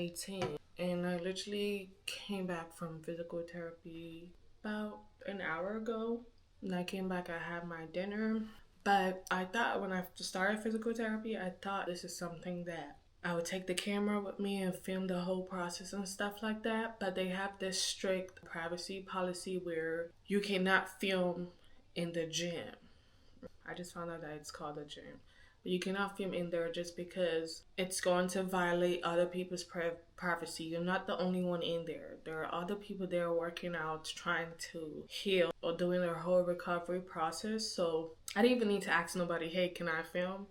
18 and I literally came back from physical therapy about an hour ago. And I came back, I had my dinner. But I thought when I started physical therapy, I thought this is something that I would take the camera with me and film the whole process and stuff like that. But they have this strict privacy policy where you cannot film in the gym. I just found out that it's called a gym. But you cannot film in there just because it's going to violate other people's privacy. You're not the only one in there. There are other people there working out, trying to heal or doing their whole recovery process. So I didn't even need to ask nobody, hey, can I film?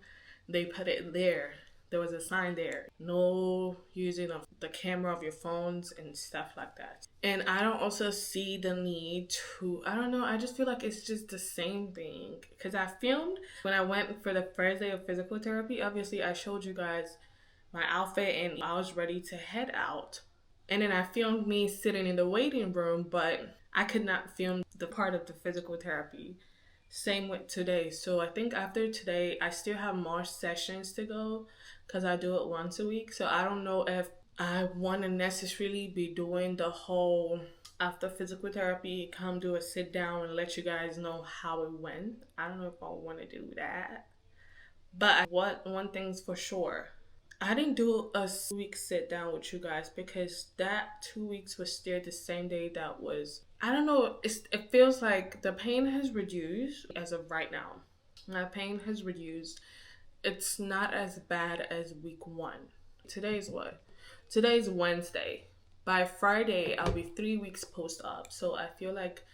They put it there. There was a sign there. No using of the camera of your phones and stuff like that. And I don't also see the need to, I don't know, I just feel like it's just the same thing. Because I filmed when I went for the first day of physical therapy. Obviously, I showed you guys my outfit and I was ready to head out. And then I filmed me sitting in the waiting room, but I could not film the part of the physical therapy. Same with today. So I think after today, I still have more sessions to go because I do it once a week. So I don't know if I want to necessarily be doing the whole after physical therapy, come do a sit down and let you guys know how it went. I don't know if I want to do that. But one thing's for sure. I didn't do a week sit down with you guys because that 2 weeks was still the same day that was, I don't know, it feels like the pain has reduced as of right now. My pain has reduced. It's not as bad as week 1. Today's what? Today's Wednesday. By Friday, I'll be 3 weeks post-op. So I feel like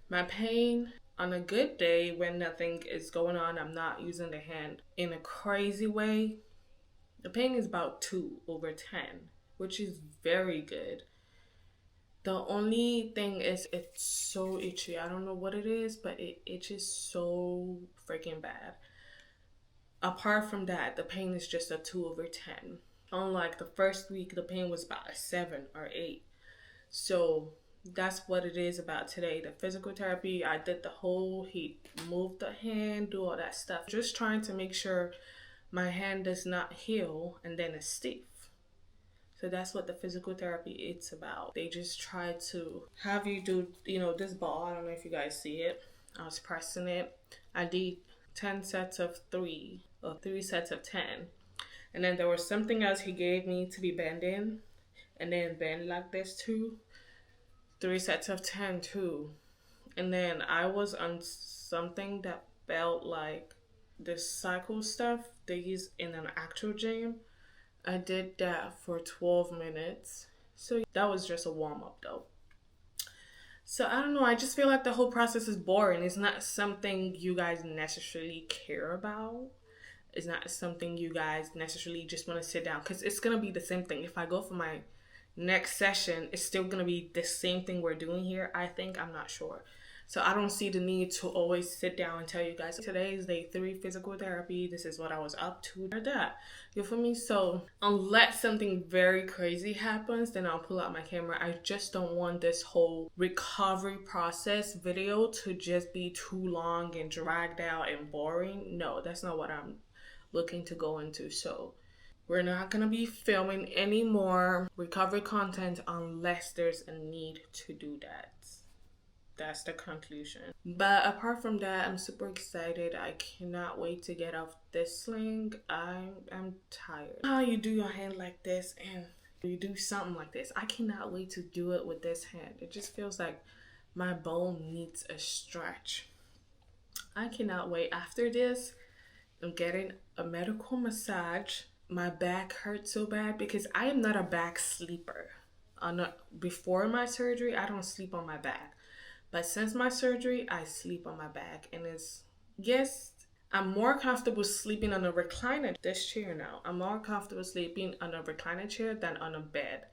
my pain on a good day when nothing is going on, I'm not using the hand in a crazy way. The pain is about 2/10, which is very good. The only thing is it's so itchy. I don't know what it is, but it itches so freaking bad. Apart from that, the pain is just a 2/10. Unlike the first week, the pain was about a 7 or 8. So that's what it is about today. The physical therapy, I did the whole, he moved the hand, do all that stuff. Just trying to make sure my hand does not heal and then it's stiff. So that's what the physical therapy it's about. They just try to have you do, this ball. I don't know if you guys see it. I was pressing it. I did 10 sets of 3 or 3 sets of 10. And then there was something else he gave me to be bending. And then bend like this too. 3 sets of 10 too. And then I was on something that felt like this cycle stuff they use in an actual gym. I did that for 12 minutes. So that was just a warm-up though. So I don't know, I just feel like the whole process is boring. It's not something you guys necessarily care about. It's not something you guys necessarily just want to sit down, because it's going to be the same thing. If I go for my next session, it's still going to be the same thing we're doing here. I think, I'm not sure. So I don't see the need to always sit down and tell you guys, today is day 3 physical therapy. This is what I was up to or that. You feel me? So unless something very crazy happens, then I'll pull out my camera. I just don't want this whole recovery process video to just be too long and dragged out and boring. No, that's not what I'm looking to go into. So we're not going to be filming any more recovery content unless there's a need to do that. That's the conclusion. But apart from that, I'm super excited. I cannot wait to get off this sling. I'm tired. How you do your hand like this and you do something like this. I cannot wait to do it with this hand. It just feels like my bone needs a stretch. I cannot wait. After this, I'm getting a medical massage. My back hurts so bad because I am not a back sleeper. Before my surgery, I don't sleep on my back. But since my surgery, I sleep on my back. And I'm more comfortable sleeping on a recliner, this chair now. I'm more comfortable sleeping on a recliner chair than on a bed.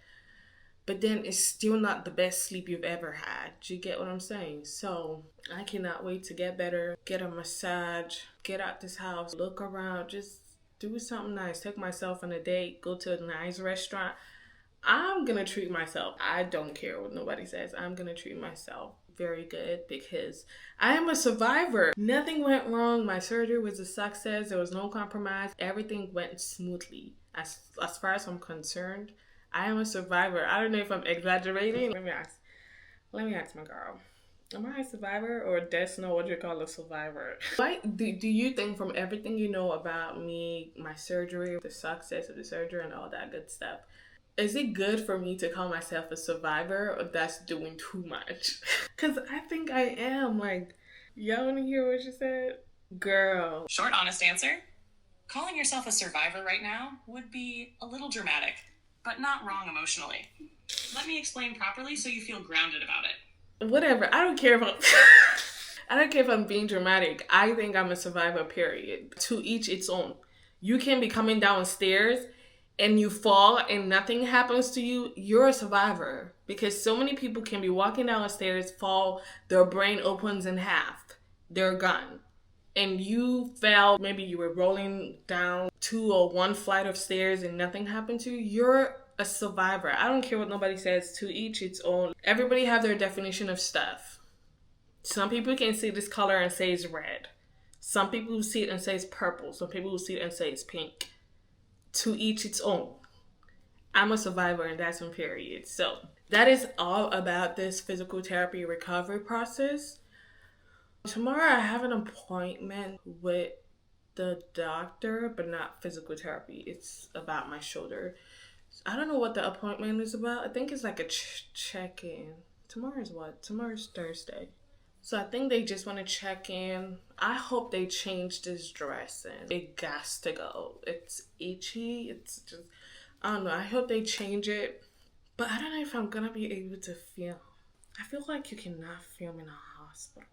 But then it's still not the best sleep you've ever had. Do you get what I'm saying? So I cannot wait to get better, get a massage, get out this house, look around, just do something nice. Take myself on a date, go to a nice restaurant. I'm going to treat myself. I don't care what nobody says. I'm going to treat myself very good because I am a survivor. Nothing went wrong. My surgery was a success. There was no compromise. Everything went smoothly. As far as I'm concerned, I am a survivor. I don't know if I'm exaggerating. Let me ask my girl. Am I a survivor, or that's not what you call a survivor? Why do you think, from everything you know about me, my surgery, the success of the surgery and all that good stuff, is it good for me to call myself a survivor, or that's doing too much? Because I think I am. Like, y'all want to hear what she said? Girl. Short, honest answer. Calling yourself a survivor right now would be a little dramatic, but not wrong emotionally. Let me explain properly so you feel grounded about it. Whatever. I don't care if I'm I don't care if I'm being dramatic. I think I'm a survivor, period. To each its own. You can be coming downstairs and you fall and nothing happens to you. You're a survivor. Because so many people can be walking downstairs, fall, their brain opens in half. They're gone. And you fell, maybe you were rolling down 2 or 1 flight of stairs and nothing happened to you. You're a survivor. I don't care what nobody says. To each its own. Everybody have their definition of stuff. Some people can see this color and say it's red. Some people see it and say it's purple. Some people see it and say it's pink. To each its own. I'm a survivor, and that's in period. So that is all about this physical therapy recovery process. Tomorrow I have an appointment with the doctor, but not physical therapy. It's about my shoulder. I don't know what the appointment is about. I think it's like a check-in. Tomorrow's what? Tomorrow's Thursday. So I think they just want to check in. I hope they change this dressing. It has to go. It's itchy. It's just, I don't know. I hope they change it. But I don't know if I'm going to be able to film. I feel like you cannot film in a hospital.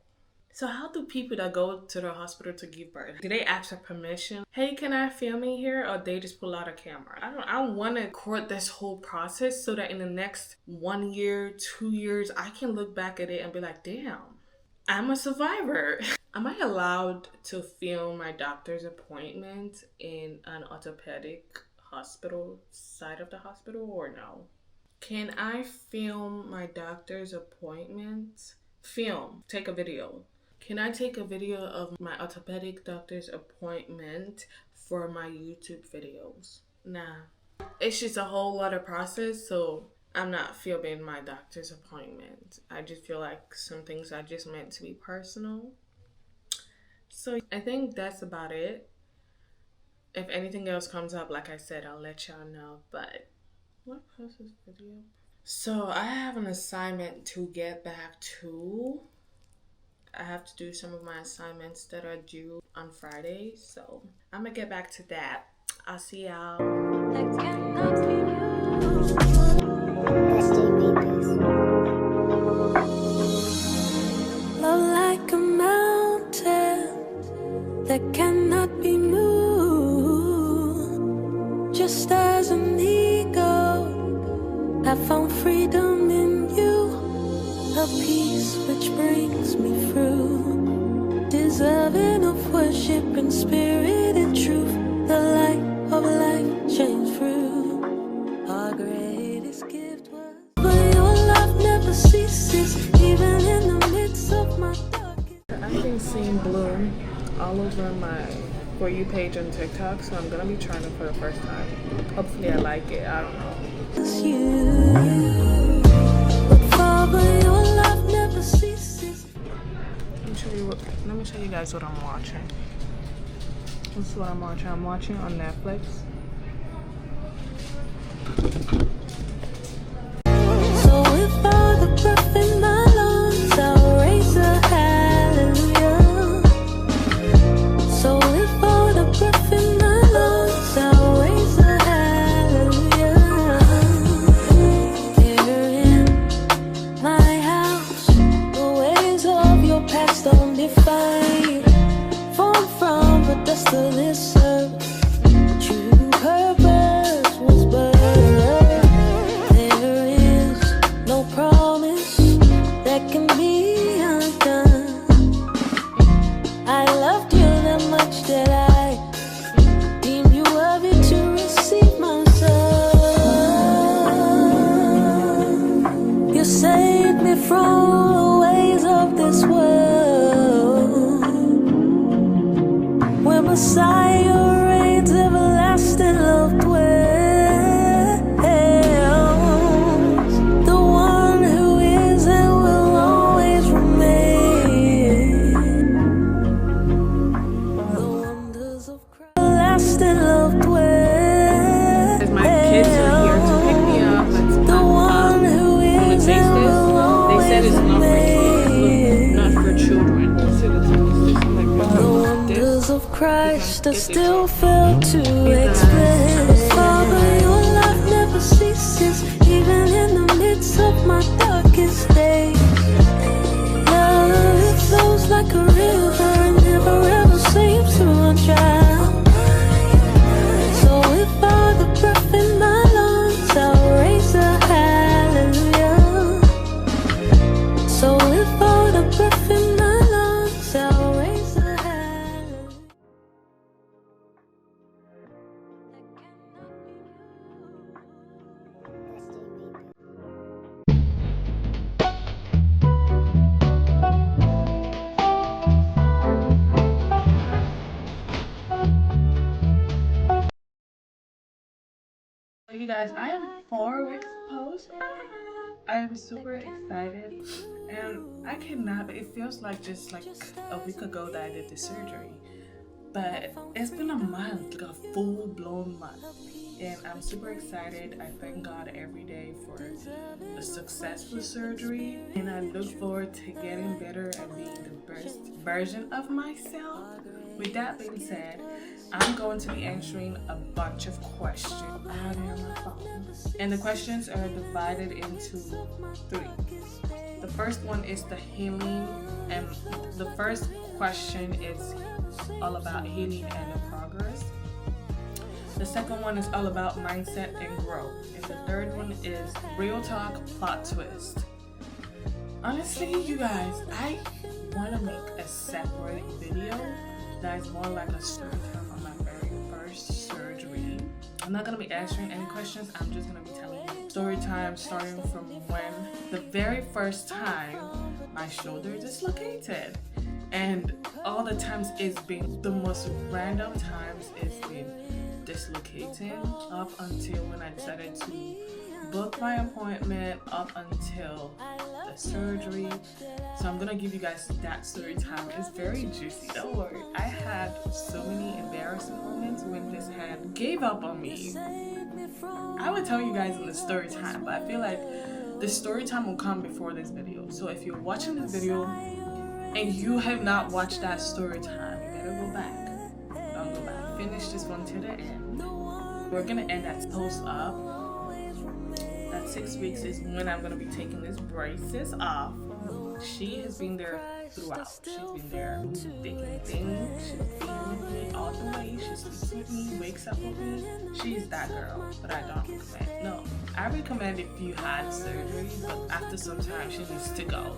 So how do people that go to the hospital to give birth, do they ask for permission? Hey, can I film in here? Or they just pull out a camera? I want to record this whole process so that in the next 1 year, 2 years, I can look back at it and be like, damn, I'm a survivor. Am I allowed to film my doctor's appointment in an orthopedic hospital side of the hospital, or no? Can I film my doctor's appointment? Take a video. Can I take a video of my orthopedic doctor's appointment for my YouTube videos? Nah. It's just a whole lot of process, so I'm not filming my doctor's appointment. I just feel like some things are just meant to be personal. So I think that's about it. If anything else comes up, like I said, I'll let y'all know. But what was this video? So I have an assignment to get back to. I have to do some of my assignments that are due on Friday. So I'm gonna get back to that. I'll see y'all. Let's get up to you. Love like a mountain that cannot be moved. Just as an eagle, I found freedom in you. A peace which brings me through. Deserving of worship in spirit and truth. The light of life shines through. Our greatest gift was, but your love never ceases, even in the midst of my darkest. I've been seeing blue all over my For You page on TikTok, so I'm gonna be trying it for the first time. Hopefully I like it. I don't know. It's you. But Father, your love never ceases. Let me show you guys what I'm watching. This is what I'm watching. I'm watching on Netflix. So with all the breath in my lungs, I'll raise a hallelujah. So with all the breath in my lungs, I'll raise a hallelujah. Here in my house, the ways of your past don't define you. Formed from the dust of this earth, true purpose was birthed. There is no promise that can be undone. I loved you that much that I deemed you worthy to receive my son. You saved me from the ways of this world. When Messiah Christ, I still fail to explain. Father, your love never ceases, even in the midst of my darkest days. Love, it flows like a river and never ever seems to run dry. So if all the breath in my lungs, I'll raise a hallelujah. So if all the breath in my lungs, I'll raise a hallelujah. You guys, I am 4 weeks post. I am super excited, and I cannot. It feels like just like a week ago that I did the surgery, but it's been a month, like a full-blown month, and I'm super excited. I thank God every day for a successful surgery, and I look forward to getting better and being the best version of myself. With that being said, I'm going to be answering a bunch of questions. I have it on my phone, and the questions are divided into 3. The first one is the healing, and the first question is all about healing and the progress. The second one is all about mindset and growth, and the third one is real talk plot twist. Honestly, you guys, I want to make a separate video that is more like a story time on my very first surgery. I'm not going to be answering any questions. I'm just going to be telling you story time, starting from when the very first time my shoulder dislocated, and all the times it's been the most random times it's been dislocating, up until when I decided to book my appointment, up until the surgery. So I'm gonna give you guys that story time. It's very juicy, don't worry. I had so many embarrassing moments when this hand gave up on me. I would tell you guys in the story time, but I feel like the story time will come before this video. So if you're watching this video and you have not watched that story time, you better go back. Don't go back. Finish this one to the end. We're gonna end that post up. That 6 weeks is when I'm gonna be taking these braces off. She has been there throughout. She's been there taking things. She's been with me all the way. She sleeps with me, wakes up with me. She's that girl, but I don't recommend. No, I recommend if you had surgery, but after some time she needs to go.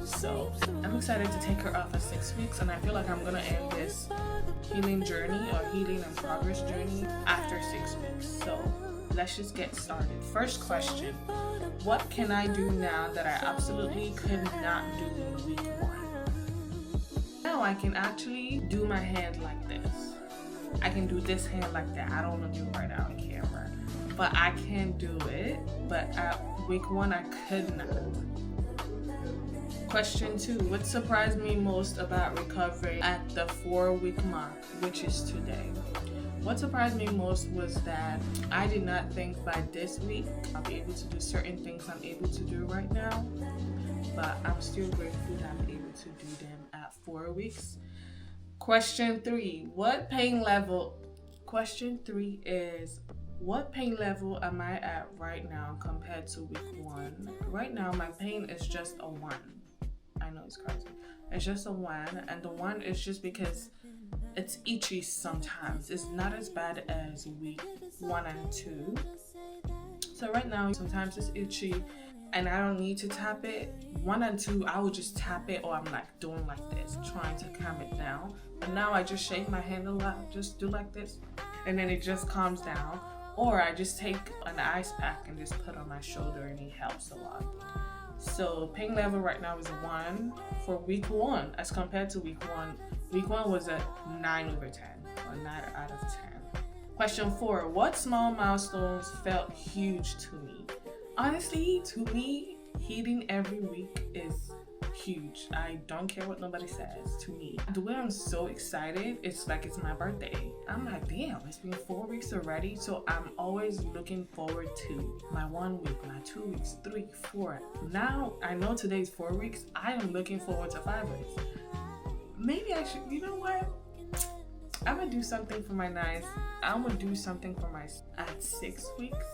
So I'm excited to take her off at 6 weeks, and I feel like I'm gonna end this healing journey or healing and progress journey after 6 weeks. So let's just get started. First question: what can I do now that I absolutely could not do in week 1? Now I can actually do my hand like this. I can do this hand like that. I don't want to do it right now on camera, but I can do it. But at week 1 I could not. Question 2: what surprised me most about recovery at the 4-week mark, which is today? What surprised me most was that I did not think by this week I'll be able to do certain things I'm able to do right now, but I'm still grateful that I'm able to do them at 4 weeks. Question 3: what pain level? Question 3 is, what pain level am I at right now compared to week 1? Right now my pain is just a 1. I know it's crazy. It's just a 1, and the 1 is just because it's itchy sometimes. It's not as bad as week 1 and 2. So right now, sometimes it's itchy and I don't need to tap it. 1 and 2, I would just tap it, or I'm like doing like this, trying to calm it down. But now I just shake my hand a lot, just do like this, and then it just calms down. Or I just take an ice pack and just put on my shoulder, and it helps a lot. So pain level right now is a 1 for week 1 as compared to week 1. Week 1 was a 9/10, or 9 out of 10. Question 4: what small milestones felt huge to me? Honestly, to me, healing every week is huge. I don't care what nobody says. To me, the way I'm so excited, it's like it's my birthday. I'm like, damn, it's been 4 weeks already. So I'm always looking forward to my 1 week, my 2 weeks, 3, 4. Now I know today's 4 weeks. I am looking forward to 5 weeks. Maybe I should, you know what? I'm gonna do something for my 9th. I'm gonna do something for my at 6 weeks,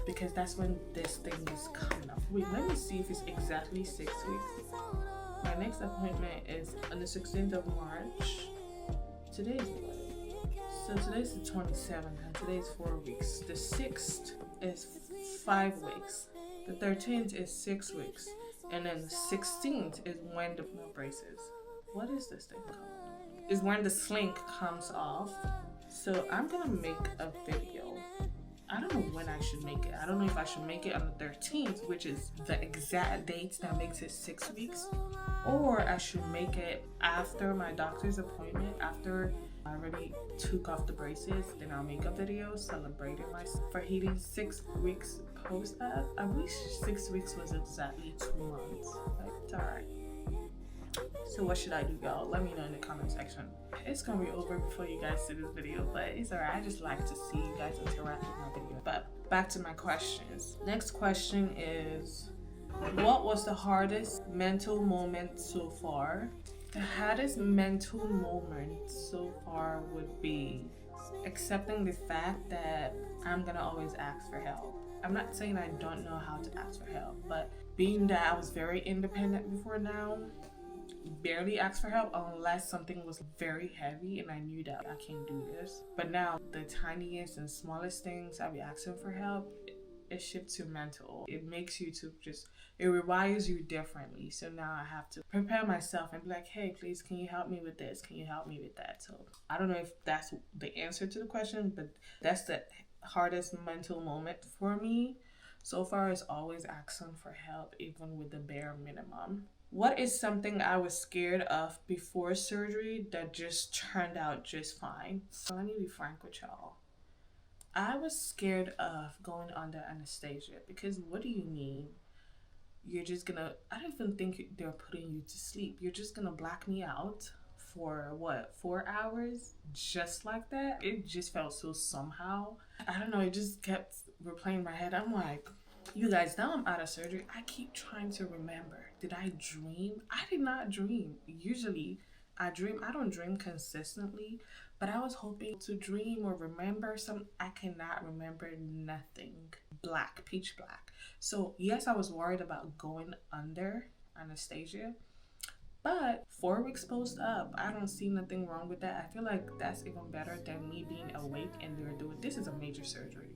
because that's when this thing is coming up. Wait, let me see if it's exactly 6 weeks. My next appointment is on the 16th of March. Today's what? So today's the 27th, and today's 4 weeks. The 6th is 5 weeks. The 13th is 6 weeks. And then the 16th is when the braces. What is this thing called? Is when the sling comes off. So I'm gonna make a video. I don't know when I should make it. I don't know if I should make it on the 13th, which is the exact date that makes it 6 weeks, or I should make it after my doctor's appointment, after I already took off the braces. Then I'll make a video celebrating myself for hitting 6 weeks post that. I wish 6 weeks was exactly 2 months. Like, it's alright. So what should I do, y'all? Let me know in the comment section. It's gonna be over before you guys see this video, but it's alright. I just like to see you guys interact with my video. But back to my questions. Next question is, what was the hardest mental moment so far? The hardest mental moment so far would be accepting the fact that I'm gonna always ask for help. I'm not saying I don't know how to ask for help, but being that I was very independent before now, barely asked for help unless something was very heavy and I knew that I can't do this. But now the tiniest and smallest things I'll be asking for help, it shifts your mental. It makes you to just, it rewires you differently. So now I have to prepare myself and be like, hey, please, can you help me with this? Can you help me with that? So I don't know if that's the answer to the question, but that's the hardest mental moment for me so far, is always asking for help, even with the bare minimum. What is something I was scared of before surgery that just turned out just fine? So let me be frank with y'all. I was scared of going under anesthesia, because what do you mean? You're just gonna, I don't even think they're putting you to sleep. You're just gonna black me out for what, 4 hours? Just like that? It just felt so somehow. I don't know, it just kept replaying in my head. I'm like, you guys, now I'm out of surgery. I keep trying to remember. Did I dream? I did not dream. Usually I dream. I don't dream consistently, but I was hoping to dream or remember some. I cannot remember nothing. Black, pitch black. So yes, I was worried about going under anesthesia, but 4 weeks post up, I don't see nothing wrong with that. I feel like that's even better than me being awake and they're doing, this is a major surgery.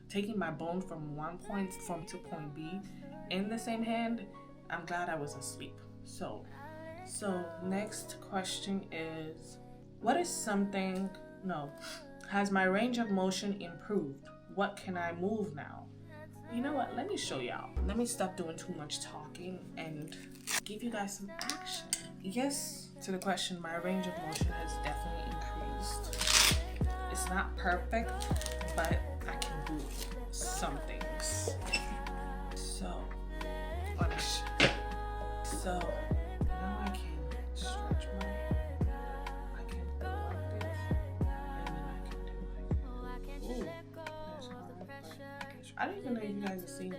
Taking my bone from one point to point B in the same hand, I'm glad I was asleep. So next question is, has my range of motion improved? What can I move now? You know what, let me show y'all. Let me stop doing too much talking and give you guys some action. Yes, to the question, my range of motion has definitely increased. It's not perfect, but I can do some things. So now I can stretch my hand. I can go like this, and then I can do like, ooh, that's hard, but I don't even know if you guys are seeing me.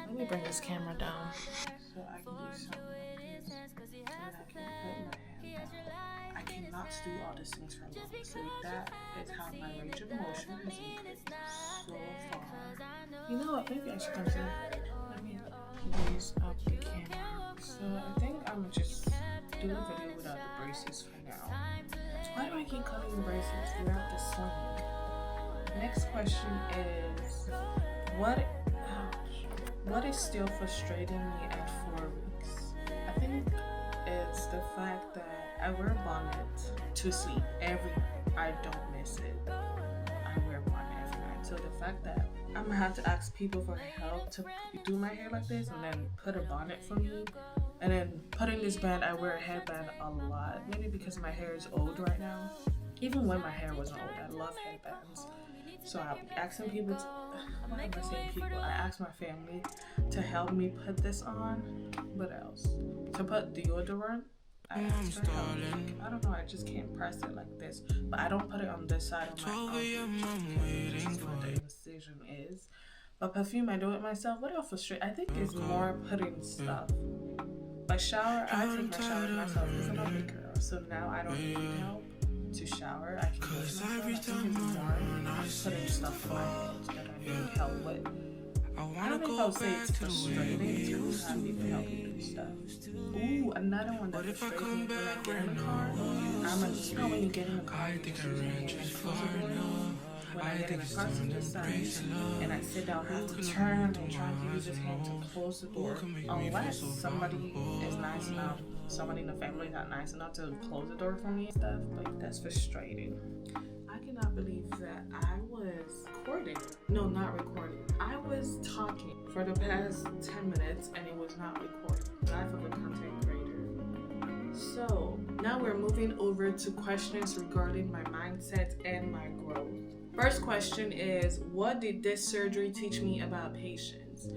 Let me bring this camera down so I can do something like this, and I can put my hand down. I cannot do all these things for long. So that is how my range of motion has increased so far. You know what? Maybe I should consider. Let me raise up the camera. So I think I'm gonna just do a video without the braces for now. Why do I keep calling the braces without the sling? Next question is, what is still frustrating me at 4 weeks? I think it's the fact that I wear a bonnet to sleep every night. I don't miss it. I wear a bonnet every night. So the fact that I'm gonna have to ask people for help to do my hair like this and then put a bonnet for me, and then putting this band, I wear a headband a lot. Maybe because my hair is old right now. Even when my hair wasn't old, I love headbands. So I'll be asking people what am I saying people? I asked my family to help me put this on. What else? To put deodorant. I asked for help. I don't know, I just can't press it like this. But I don't put it on this side of my arm, because this is where the incision is. But perfume, I do it myself. What else frustrates? I think it's more putting stuff. But shower, I take my shower myself because I'm a big girl. So now I don't need help to shower, I can go to myself. I think it's more I'm putting stuff in my head that I need help with. I don't know if I would say it's frustrating to have people help you do stuff. Ooh, another one that frustrates me when I get in the car. You know when you get in the car, you just use your hand and close the door. When I get in the passenger side and I sit down, I have to turn and try to use his hand to close the door. Unless somebody is nice enough, somebody in the family is not nice enough to close the door for me and stuff, but that's frustrating. I cannot believe that I was recording. No, not recording. I was talking for the past 10 minutes and it was not recording. Life of a content creator. So now we're moving over to questions regarding my mindset and my growth. First question is, what did this surgery teach me about patience?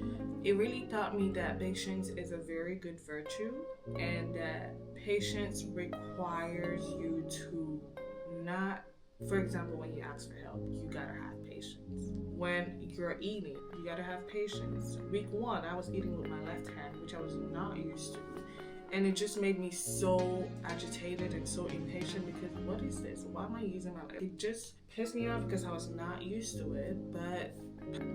It really taught me that patience is a very good virtue and that patience requires you to not, for example, when you ask for help, you gotta have patience. When you're eating, you gotta have patience. Week 1, I was eating with my left hand, which I was not used to. And it just made me so agitated and so impatient because what is this? Why am I using my left? It just pissed me off because I was not used to it, but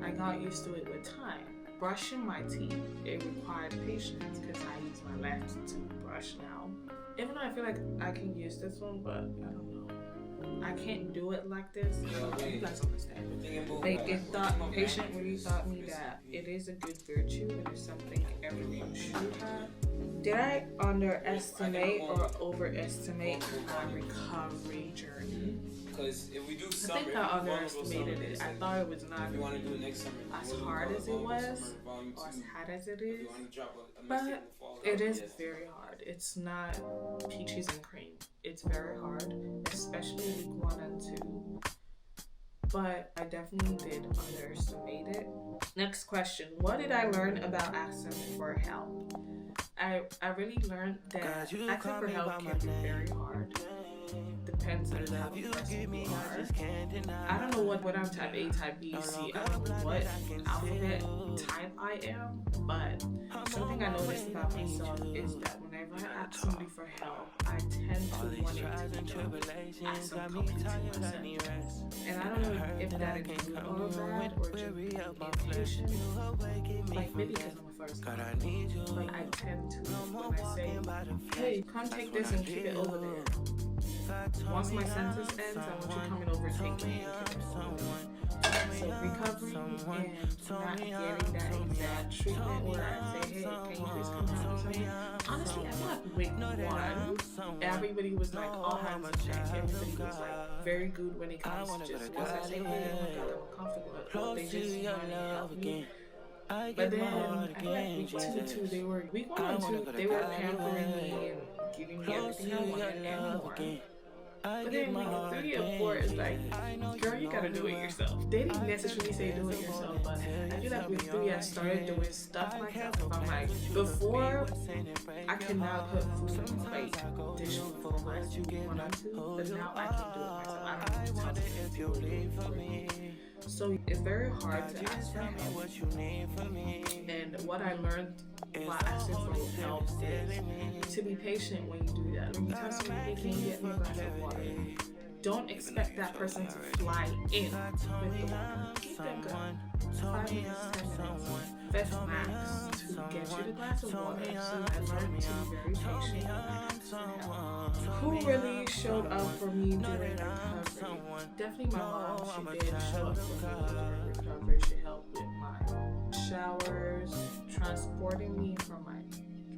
I got used to it with time. Brushing my teeth, it required patience because I use my left to brush now. Even though I feel like I can use this one, but I don't know. I can't do it like this. You guys understand. Like patient really taught me that it is a good virtue and it's something everyone should have. Did I underestimate or overestimate my recovery journey? Because if we do I summer, think I underestimated it. I thought it was not want to do it next summer, as hard as it was or as hard as it is. But it is very hard. It's not peaches and cream. It's very hard, especially week 1 and 2. But I definitely did underestimate it. Next question. What did I learn about asking for help? I really learned that asking for help can be very hard. Depends on the type of person you are. I don't know what I'm type A, type B, C. I don't know what alphabet type I am, but something I noticed about myself is that whenever I ask somebody for help, I tend to want it to be at some competency myself. And I don't know if that is good or bad or just impatient. Like maybe because I'm a first time. But I tend to, when I say, hey, come take this and keep it over there. Once my sentence ends, I want you coming over and taking it and keeping it over there. So recovery and not getting that exact treatment where I say, hey, can you please come help me? Honestly, I feel like week 1, everybody was like all hands on deck. Everybody was like very good when it comes to just once I say, hey, oh my God, I'm uncomfortable. They just want to help me. But then I feel like week 2, they were week 1 and 2, they were pampering me and giving me everything I wanted and more. But then week 3 and 4 is like, girl, you gotta do it yourself. They didn't necessarily say do it yourself, but I feel like week 3 I started doing stuff myself. I'm like, before I could now put food on my plate, dish food for my 1 or 2, but now I can do it myself. I don't have to tell them if you leave for me. So it's very hard to ask for help. And what I learned while asking for help is to be patient when you do that. When you tell somebody, hey, can you get me a glass of water? Don't expect that person to fly in with the water. Keep them going. 5 minutes, 10 minutes. That's max to get you the glass of water. So I learned to be very patient and ask for help. Who really showed up for me during recovery? Definitely my mom. She did show up for me during recovery. She helped with my showers, transporting me from my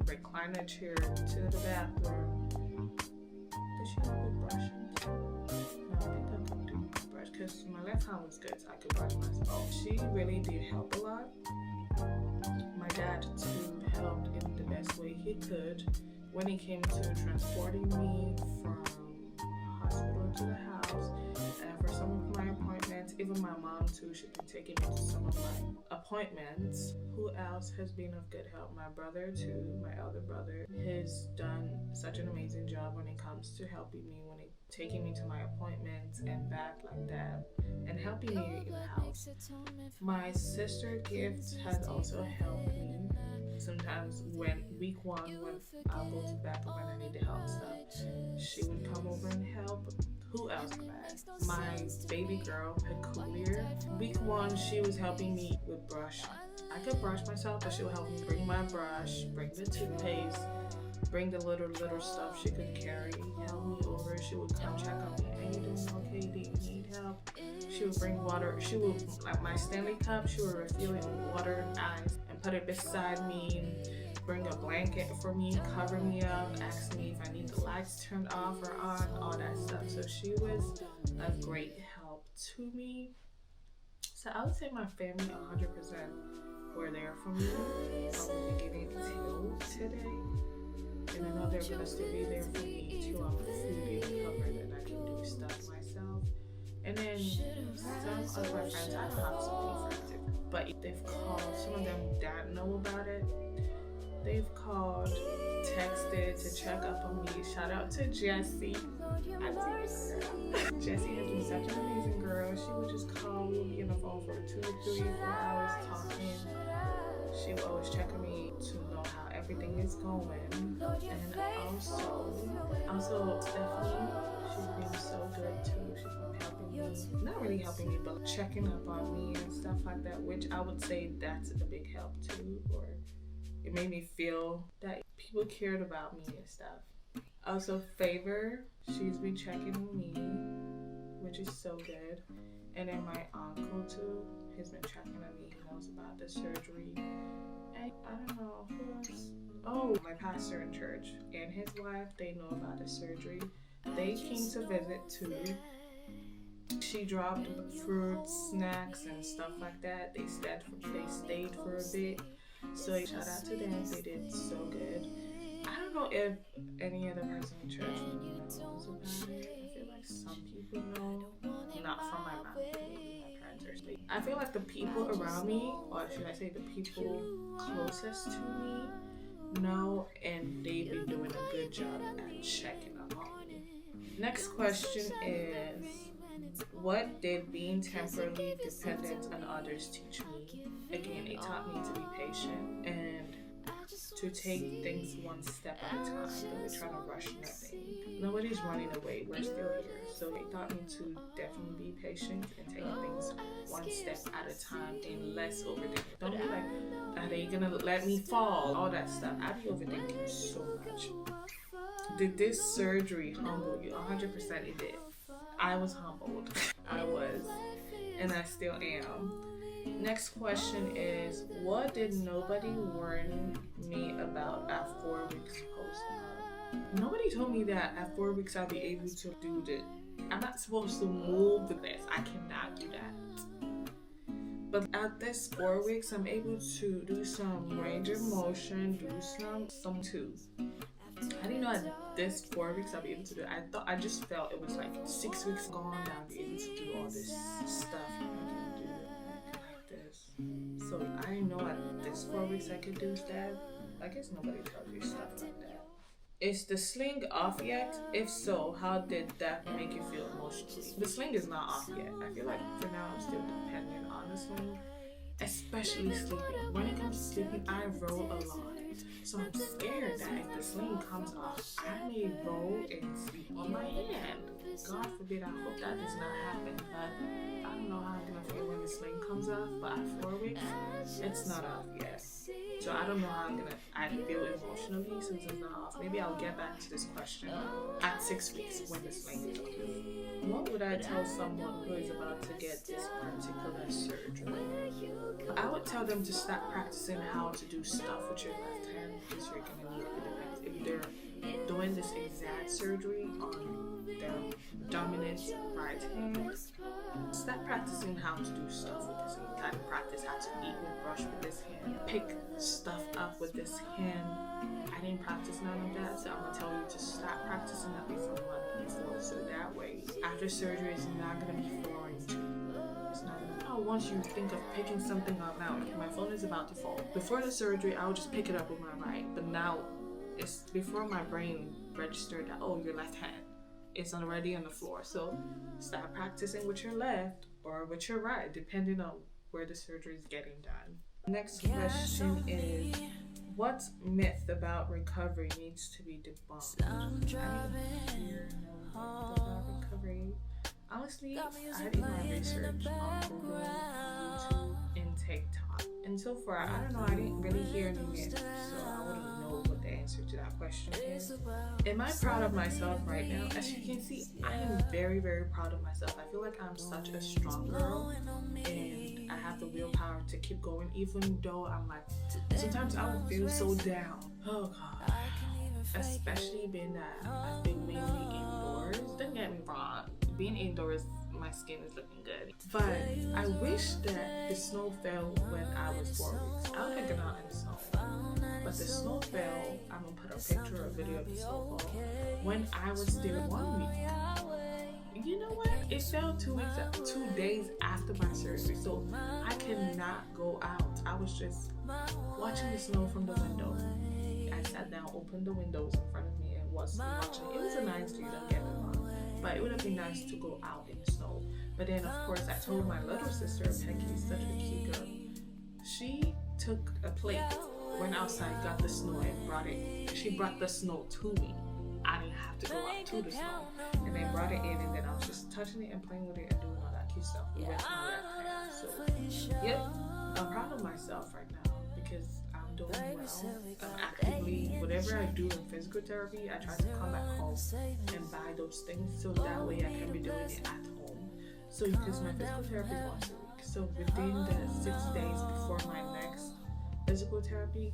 recliner chair to the bathroom. Did she help with brushing? No, I think I could do brush because my left hand was good, so I could brush myself. She really did help a lot. My dad too helped in the best way he could when it came to transporting me from hospital to the house, and for some of my appointments, even my mom too, she been taking me to some of my appointments. Who else has been of good help? My brother too, my elder brother, has done such an amazing job when it comes to helping me, when it taking me to my appointments and back like that, and helping me in the house. My sister Gift has also helped me. Sometimes when week 1, when I'll go to the bathroom and I need to help stuff, she would come over and help. Who that was bad. My baby girl, Peculiar, week 1, she was helping me with brush. I could brush myself, but she would help me bring my brush, bring the toothpaste, bring the little stuff she could carry, help me over. She would come check on me. Are you doing okay? Do you need help? She would bring water. She would, like my Stanley cup, she would refill it with water and ice and put it beside me. Bring a blanket for me, cover me up, ask me if I need the lights turned off or on, all that stuff. So she was a great help to me. So I would say my family 100% were there for me from the beginning till today. And I know they're gonna still be there for me till I'm fully recovered and I can do stuff myself. And then some of my friends, I don't have so many friends, but they've called, some of them that know about it. They've called, texted to check up on me. Shout out to Jessie. Jessie has been such an amazing girl. She would just call, we would be on the phone for 2 or 3 or 4 hours talking. She would always check on me to know how everything is going. And also Stephanie, she's been so good too. She's been helping me, not really helping me, but checking up on me and stuff like that, which I would say that's a big help too, or it made me feel that people cared about me and stuff. Also, Favor, she's been checking on me, which is so good. And then my uncle too, he's been checking on me. He knows about the surgery. And I don't know who else. Oh, my pastor in church and his wife, they know about the surgery. They came to visit too. She dropped fruits, snacks, and stuff like that. They stayed for a bit. So shout out to them, they did so good. I don't know if any other person in church knows about it. I feel like some people know, not from my mom, maybe my parents or something. I feel like the people around me, or should I say the people closest to me, know, and they've been doing a good job at checking up on me. Next question is, what did being temporarily dependent on others teach me? Again, it taught me to be patient and to take things one step at a time. Don't be trying to rush nothing. Nobody's running away. We're still here. So it taught me to definitely be patient and take things one step at a time and less overthinking. Don't be like, are they gonna let me fall? All that stuff. I be overthinking so much. Did this surgery humble you? 100% it did. I was humbled. I was, and I still am. Next question is, what did nobody warn me about at 4 weeks post-op? Nobody told me that at 4 weeks I'll be able to do this. I'm not supposed to move this. I cannot do that. But at this 4 weeks, I'm able to do some range of motion, do some too. I didn't know at this 4 weeks I'll be able to do it. I just felt it was like 6 weeks gone that I'll be able to do all this stuff. I can do it like this. So I didn't know at this 4 weeks I could do that. I guess nobody tells you stuff like that. Is the sling off yet? If so, how did that make you feel emotionally? The sling is not off yet. I feel like for now I'm still dependent on the sling, especially sleeping. When it comes to sleeping, I roll a lot. So I'm scared that if the sling comes off, I may roll and sleep on my hand. God forbid, I hope that does not happen. But I don't know how I'm gonna feel when the sling comes off. But at 4 weeks, it's not off yet. So I don't know how I feel emotionally since it's not off. Maybe I'll get back to this question at 6 weeks when the sling is off. What would I tell someone who is about to get this particular surgery? I would tell them to stop practicing how to do stuff with your left hand because you're gonna need it. If they're doing this exact surgery on their dominant right hand, stop practicing how to do stuff with this hand. Kind of practice how to eat with brush with this hand, pick stuff up with this hand. I didn't practice none of that, so I'm gonna tell you to stop practicing that before before. So that way, after surgery, it's not gonna be foreign to you. It's not gonna. Oh, once you think of picking something up now, my phone is about to fall. Before the surgery, I would just pick it up with my right, but now it's before my brain registered that your left hand is already on the floor. So stop practicing with your left or with your right, depending on where the surgery is getting done. Next question is, what myth about recovery needs to be debunked? I don't hear no myth about recovery. honestly, I did my research on Google, YouTube, and TikTok. And so far, I don't know, I didn't really hear any yet, so I wouldn't know what the answer to that question is. Am I proud of myself right now? As you can see, I am very, very proud of myself. I feel like I'm such a strong girl, and I have the willpower to keep going, even though I'm like, sometimes I would feel so down. Oh God. Especially being that I've been mainly indoors. Don't get me wrong, being indoors, my skin is looking good. But I wish that the snow fell when I was 4 weeks. I would have gone out in the snow. But the snow fell, I'm gonna put a picture or video of the snowfall, when I was still 1 week. You know what? It fell 2 days after my surgery. So I cannot go out. I was just watching the snow from the window. I sat down, opened the windows in front of me, and was watching. It was a nice view, don't get me wrong, but it would have been nice to go out in the snow. But then, of course, I told my little sister, Peggy, such a cute girl. She took a plate, went outside, got the snow, and brought it. She brought the snow to me. I didn't have to go out to the snow, and then brought it in, and then I was just touching it and playing with it and doing all that cute stuff. We went to my left hand. So, yep, I'm proud of myself right now because I'm doing well. I'm actively, whatever I do in physical therapy, I try to come back home and buy those things so that way I can be doing it at home. So because my physical therapy is once a week, so within the 6 days before my next physical therapy,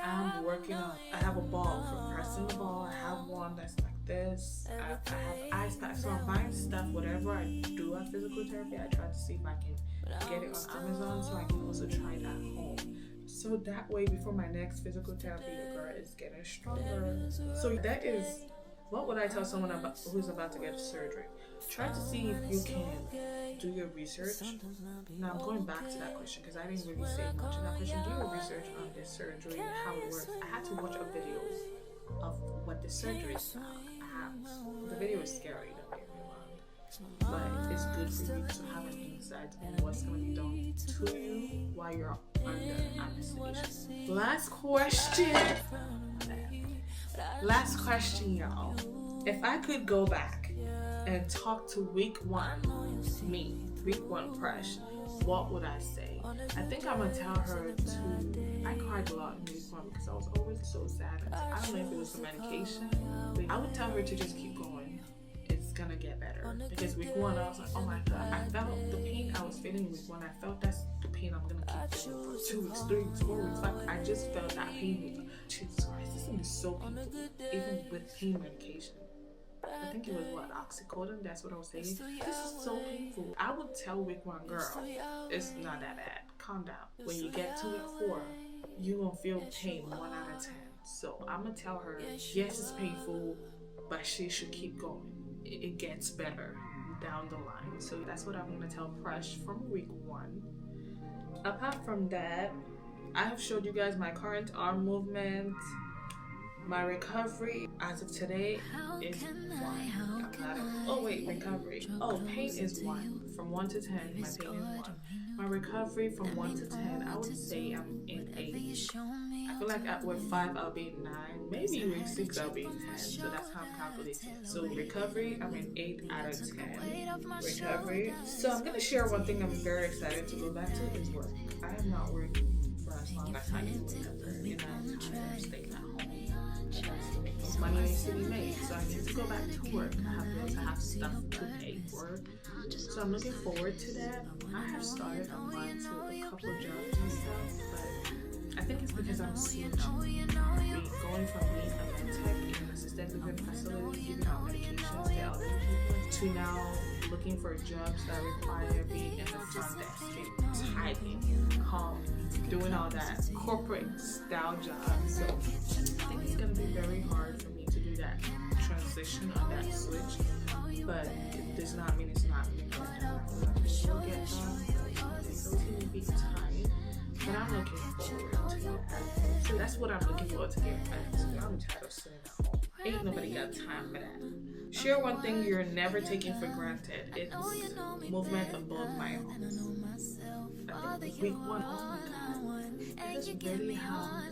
I'm working on. I have a ball for pressing the ball. I have one that's like this. I have ice packs. So I'm buying stuff. Whatever I do at physical therapy, I try to see if I can get it on Amazon so I can also try it at home. So that way, before my next physical therapy, the girl is getting stronger. So that is, what would I tell someone who's about to get surgery? Try to see if you can do your research. Now I'm going back to that question because I didn't really say much in that question. Do your research on this surgery and how it works. I had to watch a video of what the surgery is about. The video is scary, don't get me wrong, but it's good for you to have an insight on what's going to be done to you while you're under anesthesia. Last question, y'all. If I could go back and talk to week 1 me, week 1 Presh, what would I say? I think I'm gonna tell her to. I cried a lot in week 1 because I was always so sad. I don't know if it was the medication, but I would tell her to just keep going. It's gonna get better. Because week 1 I was like, oh my God, I felt the pain I was feeling week 1. I felt that's the pain I'm gonna keep feeling for 2 weeks, 3 weeks, 4 weeks. Like I just felt that pain. Jesus Christ, this thing is so painful, even with pain medication. I think it was oxycodone, that's what I was saying. This is so painful. I would tell week 1 girl, it's not that bad. Calm down. When you get to week 4, you're gonna feel pain 1 out of 10. So I'm gonna tell her, yes, it's painful, but she should keep going. It gets better down the line. So that's what I'm gonna tell Presh from week 1. Apart from that, I have showed you guys my current arm movement. My recovery as of today is 1. Recovery. Pain is 1. From 1 to 10, my pain is 1. My recovery from 1 to 10, I would say I'm in 8. I feel like at week 5 I'll be in 9. Maybe week 6 I'll be in 10. So that's how I'm calculating. So recovery, I'm in 8 out of 10. Recovery. So I'm gonna share one thing I'm very excited to go back to is work. I have not worked for as long as I can remember in that time staying at home. Money needs to be made, so I need to go back to work. I have stuff to pay for, so I'm looking forward to that. I have started applying to a couple of jobs and stuff, but I think it's because I'm switching, going from being a med tech in an assisted living facility, giving out medications to elderly people, to now looking for jobs that require being in the front desk, typing, doing all that corporate style jobs. So I think it's gonna be very hard for me to do that transition on that switch, but it does not mean it's not going to get done. It will get done. It's going to be time, but I'm looking forward to that. So that's what I'm looking forward to getting back to. I'm tired of sitting at home. Ain't nobody got time for that. Share one thing you're never taking for granted. It's movement of both my arms. I think week 1, oh my God, I just really have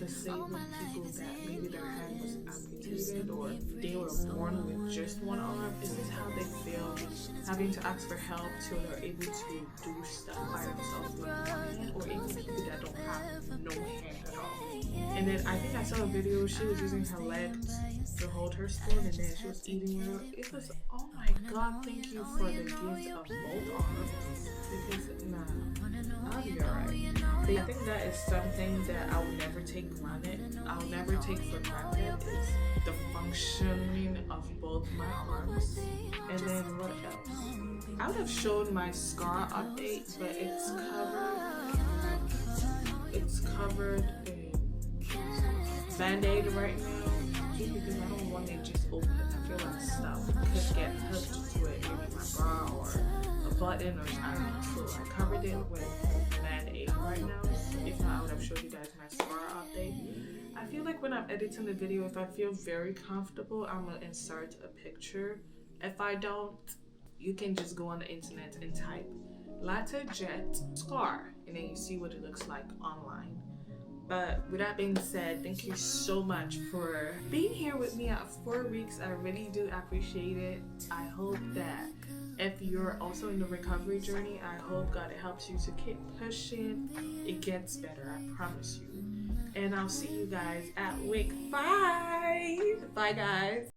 disabled people that maybe their hand was amputated or they were born with just one arm? Is this how they feel, having to ask for help till they're able to do stuff by themselves with one hand, or even people that don't have no hand at all? And then I think I saw a video, she was using her legs to hold her spoon and then she was eating it. It was, oh my god, thank you for the gift of both arms. Because I'll be alright. I think that is something that I will never take granted. I'll never take for granted is the functioning of both my arms. And then what else? I would have shown my scar update, but it's covered in Band-Aid right now. Just because I don't want it just open. I feel like stuff could get hooked to it, maybe my bra or a button or something. So I covered it with Band-Aid right now. If not, I would have showed you guys my scar update. I feel like when I'm editing the video, if I feel very comfortable, I'm gonna insert a picture. If I don't, you can just go on the internet and type Latte Jet scar, and then you see what it looks like online. But with that being said, thank you so much for being here with me at 4 weeks. I really do appreciate it. I hope that if you're also in the recovery journey, I hope God helps you to keep pushing. It gets better, I promise you. And I'll see you guys at week 5. Bye guys.